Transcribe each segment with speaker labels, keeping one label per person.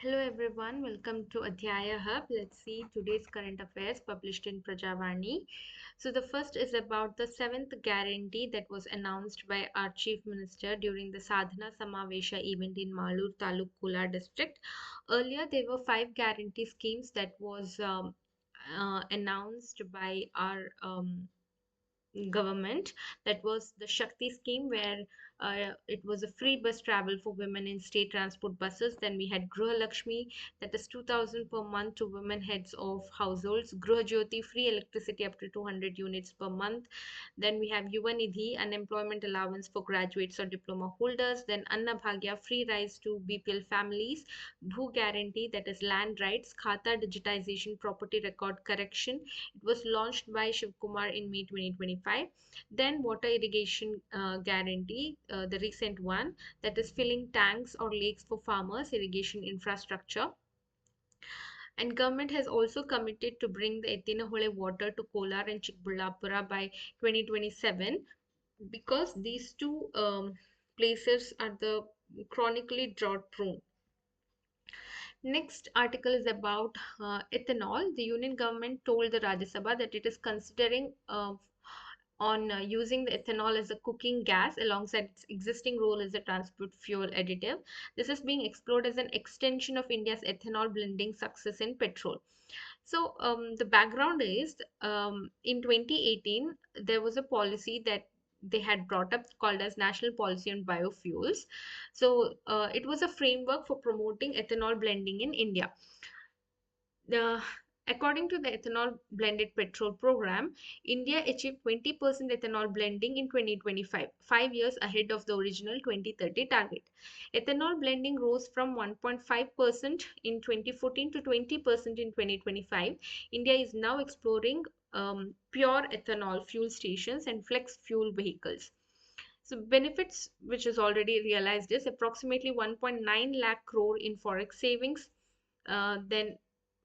Speaker 1: Hello everyone, welcome to Adhyaya Hub. Let's see today's current affairs published in Prajavani. So the first is about the seventh guarantee that was announced by our Chief Minister during the Sadhana Samavesha event in Malur Taluk Kolar district. Earlier there were five guarantee schemes that was announced by our government. That was the Shakti scheme, where it was a free bus travel for women in state transport buses. Then we had Gruha Lakshmi, that is 2000 per month to women heads of households. Gruha Jyoti, free electricity up to 200 units per month. Then we have Yuva Nidhi, unemployment allowance for graduates or diploma holders. Then Anna Bhagya, free rise to BPL families. Bhu Guarantee, that is land rights. Khata digitization, property record correction. It was launched by Shiv Kumar in May 2025. Then water irrigation guarantee, the recent one, that is filling tanks or lakes for farmers, irrigation infrastructure. And government has also committed to bring the Ettinahole water to Kolar and Chikballapura by 2027, because these two places are the chronically drought prone. Next article is about ethanol. The union government told the Rajya Sabha that it is considering on using the ethanol as a cooking gas alongside its existing role as a transport fuel additive. This is being explored as an extension of India's ethanol blending success in petrol. So the background is, in 2018 there was a policy that they had brought up called as National Policy on Biofuels. So it was a framework for promoting ethanol blending in India. The According to the ethanol blended petrol program, India achieved 20% ethanol blending in 2025, 5 years ahead of the original 2030 target. Ethanol blending rose from 1.5% in 2014 to 20% in 2025. India is now exploring pure ethanol fuel stations and flex fuel vehicles. So benefits which is already realized is approximately 1.9 lakh crore in forex savings. Then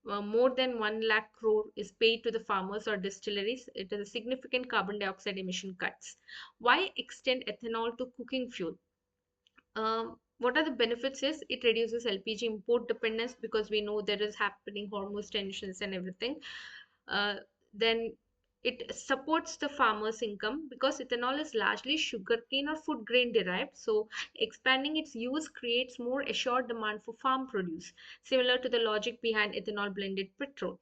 Speaker 1: more than 1 lakh crore is paid to the farmers or distilleries. It is a significant carbon dioxide emission cuts. Why extend ethanol to cooking fuel? What are the benefits is it reduces LPG import dependence, because we know there is happening Hormuz tensions and everything. Then it supports the farmers' income, because ethanol is largely sugarcane or food grain derived. So expanding its use creates more assured demand for farm produce, similar to the logic behind ethanol blended petrol.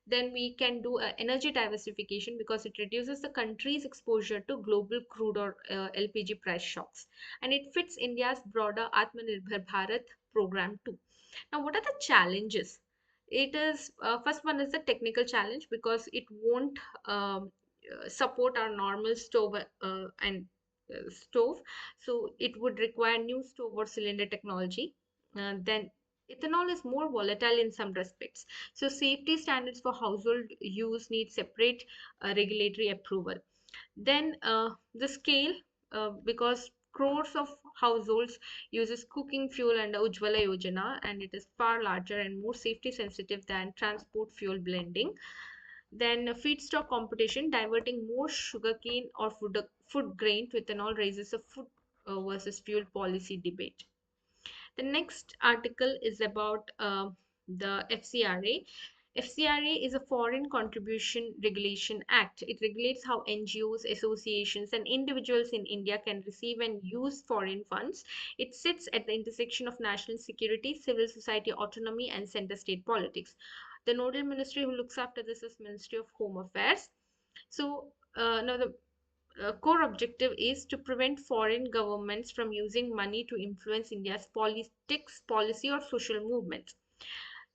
Speaker 1: Then we can do energy diversification, because it reduces the country's exposure to global crude or LPG price shocks, and it fits India's broader Atmanirbhar Bharat program too. Now, what are the challenges? It is first one is the technical challenge, because it won't support our normal stove stove, so it would require new stove or cylinder technology. Then ethanol is more volatile in some respects, so safety standards for household use need separate regulatory approval. Then the scale, because crores of households uses cooking fuel under Ujjwala Yojana, and it is far larger and more safety sensitive than transport fuel blending. Then feedstock competition, diverting more sugarcane or food grain to ethanol raises a food versus fuel policy debate. The next article is about the FCRA. FCRA is a Foreign Contribution Regulation Act. It regulates how NGOs, associations, and individuals in India can receive and use foreign funds. It sits at the intersection of national security, civil society autonomy, and center state politics. The nodal ministry who looks after this is Ministry of Home Affairs. So now the core objective is to prevent foreign governments from using money to influence India's politics, policy, or social movements.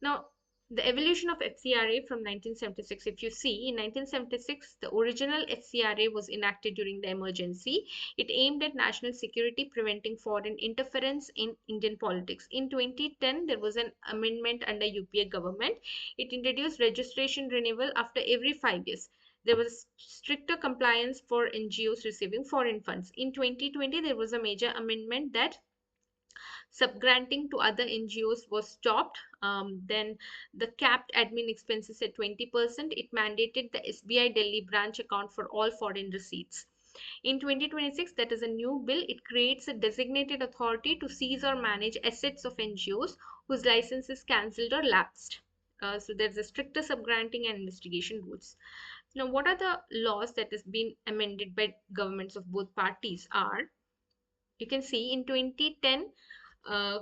Speaker 1: Now, the evolution of FCRA from 1976, if you see, in 1976, the original FCRA was enacted during the emergency. It aimed at national security, preventing foreign interference in Indian politics. In 2010, there was an amendment under UPA government. It introduced registration renewal after every 5 years. There was stricter compliance for NGOs receiving foreign funds. In 2020, there was a major amendment that subgranting to other NGOs was stopped. Then the capped admin expenses at 20%. It mandated the SBI Delhi branch account for all foreign receipts. In 2026, that is a new bill. It creates a designated authority to seize or manage assets of NGOs whose license is cancelled or lapsed. So there's a stricter subgranting and investigation rules. Now, what are the laws that has been amended by governments of both parties are, you can see in 2010, uh,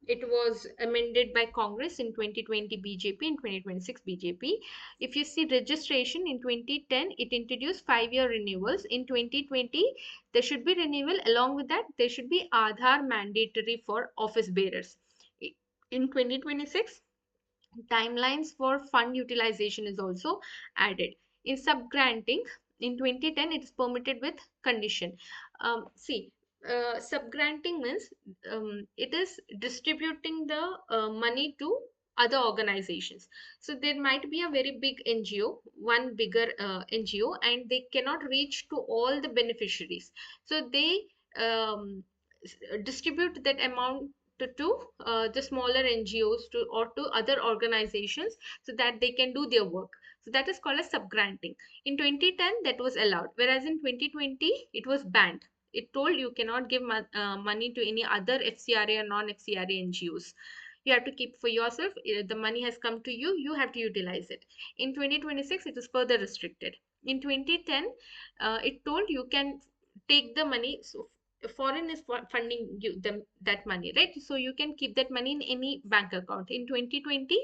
Speaker 1: it was amended by Congress, in 2020 BJP, in 2026 BJP. If you see registration in 2010, it introduced 5-year renewals. In 2020, there should be renewal. Along with that, there should be Aadhaar mandatory for office bearers. In 2026, timelines for fund utilization is also added. In subgranting, in 2010, it is permitted with condition. See, subgranting means it is distributing the money to other organizations. So there might be a very big NGO, one bigger NGO, and they cannot reach to all the beneficiaries. So they distribute that amount to the smaller NGOs or to other organizations so that they can do their work. So that is called as subgranting. In 2010, that was allowed, whereas in 2020, it was banned. It told you cannot give money to any other FCRA or non-FCRA NGOs. You have to keep for yourself. The money has come to you, you have to utilize it. In 2026, it is further restricted. In 2010, it told you can take the money. So foreign is funding you them that money, right? So you can keep that money in any bank account. In 2020,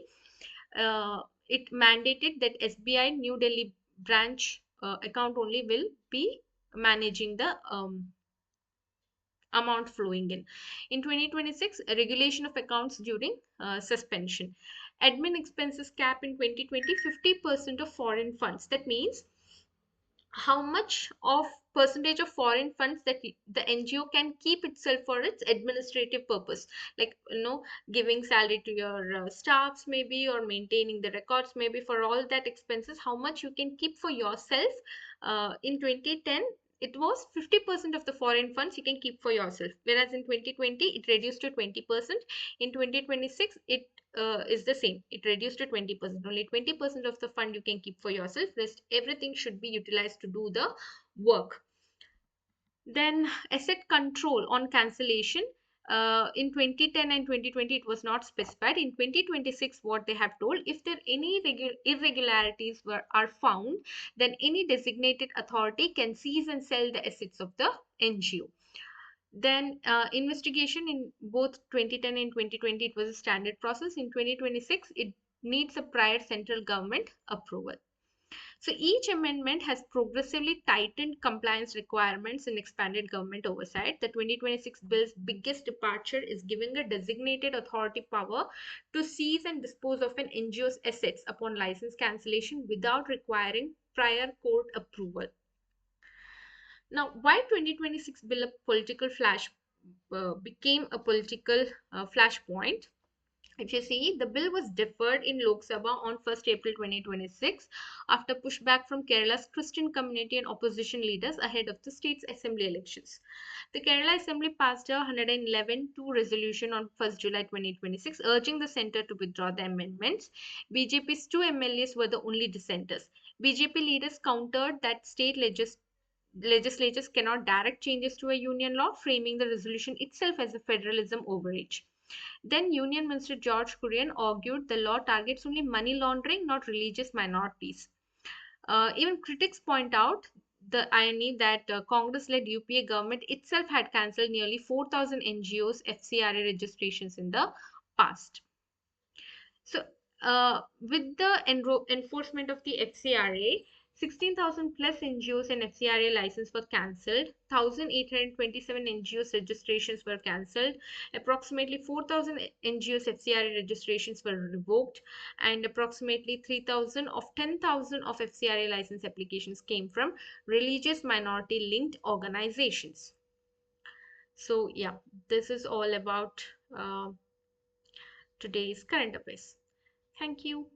Speaker 1: it mandated that SBI New Delhi branch account only will be managing the amount flowing in. In 2026, a regulation of accounts during suspension. Admin expenses cap in 2020, 50% of foreign funds. That means how much of percentage of foreign funds that the NGO can keep itself for its administrative purpose, like giving salary to your staffs maybe, or maintaining the records maybe. For all that expenses, how much you can keep for yourself. In 2010, it was 50% of the foreign funds you can keep for yourself, whereas in 2020 it reduced to 20%. In 2026, it is the same. It reduced to 20%. Only 20% of the fund you can keep for yourself. Rest everything should be utilized to do the work. Then asset control on cancellation. In 2010 and 2020, it was not specified. In 2026, what they have told, if there any irregularities are found, then any designated authority can seize and sell the assets of the NGO. Then investigation in both 2010 and 2020, it was a standard process. In 2026, it needs a prior central government approval. So each amendment has progressively tightened compliance requirements and expanded government oversight. The 2026 bill's biggest departure is giving a designated authority power to seize and dispose of an NGO's assets upon license cancellation without requiring prior court approval. Now, why 2026 bill a political flash became a political flashpoint? If you see, the bill was deferred in Lok Sabha on 1st April 2026 after pushback from Kerala's Christian community and opposition leaders ahead of the state's assembly elections. The Kerala Assembly passed a 111-2 resolution on 1st July 2026 urging the centre to withdraw the amendments. BJP's two MLAs were the only dissenters. BJP leaders countered that state legislatures cannot direct changes to a union law, framing the resolution itself as a federalism overreach. Then Union Minister George Kurian argued the law targets only money laundering, not religious minorities. Even critics point out the irony that Congress-led UPA government itself had cancelled nearly 4,000 NGOs FCRA registrations in the past. So, with the enforcement of the FCRA, 16,000 plus NGOs and FCRA license were cancelled, 1,827 NGOs registrations were cancelled, approximately 4,000 NGOs FCRA registrations were revoked, and approximately 3,000 of 10,000 of FCRA license applications came from religious minority linked organizations. So, yeah, this is all about today's current affairs. Thank you.